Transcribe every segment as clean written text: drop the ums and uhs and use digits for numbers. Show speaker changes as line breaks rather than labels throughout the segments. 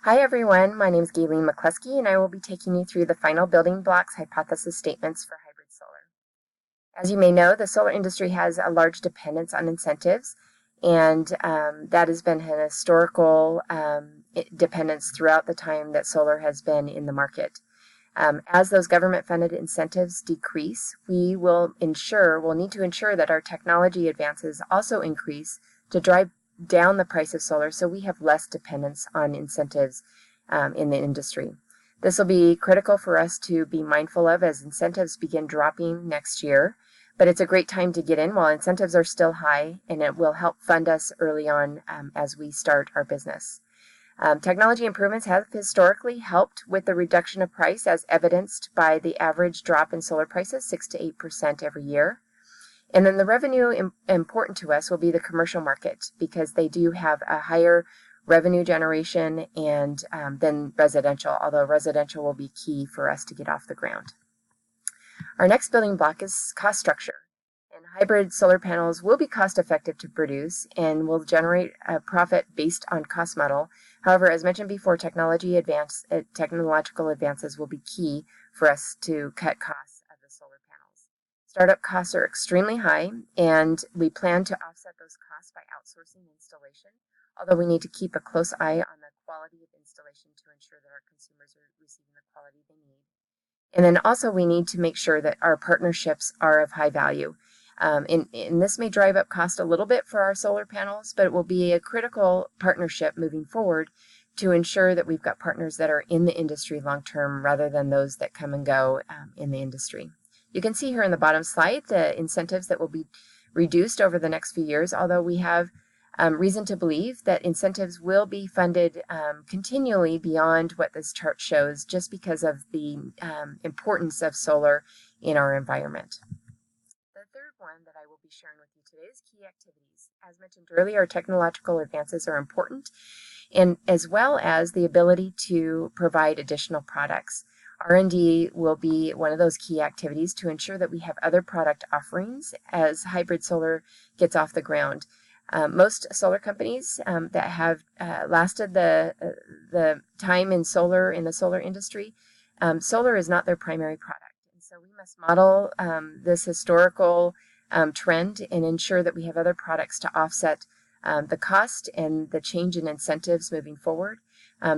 Hi everyone, my name is Gayleen McCluskey and I will be taking you through the final building blocks hypothesis statements for hybrid solar. As you may know, the solar industry has a large dependence on incentives, and that has been an historical dependence throughout the time that solar has been in the market. As those government-funded incentives decrease, we'll need to ensure that our technology advances also increase to drive down the price of solar so we have less dependence on incentives in the industry. This will be critical for us to be mindful of as incentives begin dropping next year, but it's a great time to get in while incentives are still high, and it will help fund us early on as we start our business. Technology improvements have historically helped with the reduction of price, as evidenced by the average drop in solar prices, 6 to 8% every year. And then the revenue important to us will be the commercial market, because they do have a higher revenue generation and than residential, although residential will be key for us to get off the ground. Our next building block is cost structure. And hybrid solar panels will be cost effective to produce and will generate a profit based on cost model. However, as mentioned before, technological advances will be key for us to cut costs of the solar panels. Startup costs are extremely high, and we plan to offset those costs by outsourcing installation, although we need to keep a close eye on the quality of installation to ensure that our consumers are receiving the quality they need. And then also we need to make sure that our partnerships are of high value. And this may drive up cost a little bit for our solar panels, but it will be a critical partnership moving forward to ensure that we've got partners that are in the industry long term rather than those that come and go in the industry. You can see here in the bottom slide the incentives that will be reduced over the next few years, although we have reason to believe that incentives will be funded continually beyond what this chart shows, just because of the importance of solar in our environment. The third one that I will be sharing with you today is key activities. As mentioned earlier, technological advances are important, and as well as the ability to provide additional products. R&D will be one of those key activities to ensure that we have other product offerings as hybrid solar gets off the ground. Most solar companies that have lasted the time in the solar industry, solar is not their primary product. And so we must model this historical trend and ensure that we have other products to offset the cost and the change in incentives moving forward,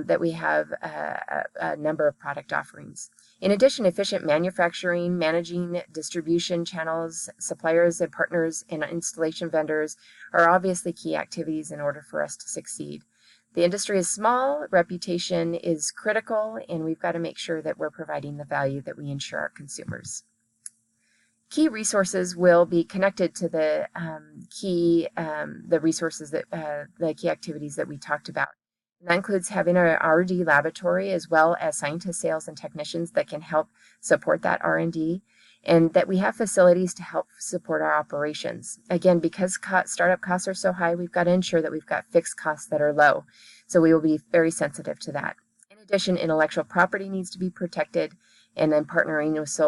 that we have a number of product offerings. In addition, efficient manufacturing, managing distribution channels, suppliers and partners, and installation vendors are obviously key activities in order for us to succeed. The industry is small, reputation is critical, and we've got to make sure that we're providing the value that we ensure our consumers. Key resources will be connected to the key activities that we talked about. And that includes having an R&D laboratory, as well as scientists, sales, and technicians that can help support that R&D, and that we have facilities to help support our operations. Again, because startup costs are so high, we've got to ensure that we've got fixed costs that are low. So we will be very sensitive to that. In addition, intellectual property needs to be protected, and then partnering with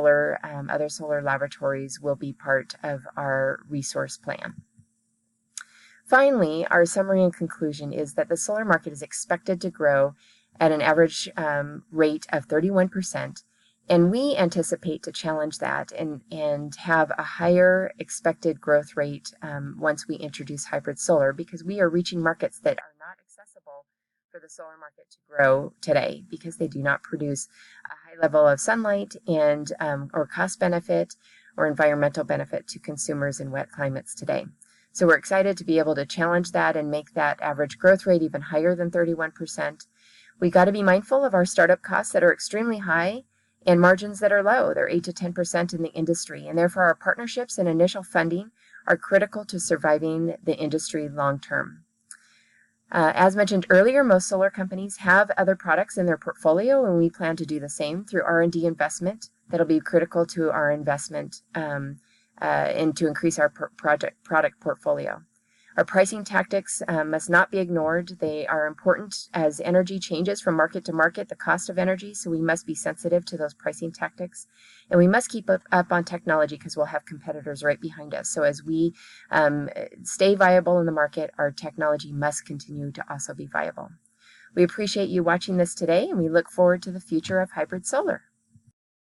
other solar laboratories will be part of our resource plan. Finally, our summary and conclusion is that the solar market is expected to grow at an average rate of 31%, and we anticipate to challenge that and have a higher expected growth rate once we introduce hybrid solar, because we are reaching markets that are not accessible for the solar market to grow today, because they do not produce a high level of sunlight and or cost benefit or environmental benefit to consumers in wet climates today. So we're excited to be able to challenge that and make that average growth rate even higher than 31%. We got to be mindful of our startup costs that are extremely high and margins that are low. They're 8 to 10% in the industry, and therefore our partnerships and initial funding are critical to surviving the industry long term. As mentioned earlier, most solar companies have other products in their portfolio, and we plan to do the same through R&D investment. That'll be critical to our investment and to increase our product portfolio. Our pricing tactics must not be ignored. They are important as energy changes from market to market, the cost of energy, so we must be sensitive to those pricing tactics. And we must keep up on technology, because we'll have competitors right behind us. So as we stay viable in the market, our technology must continue to also be viable. We appreciate you watching this today, and we look forward to the future of hybrid solar.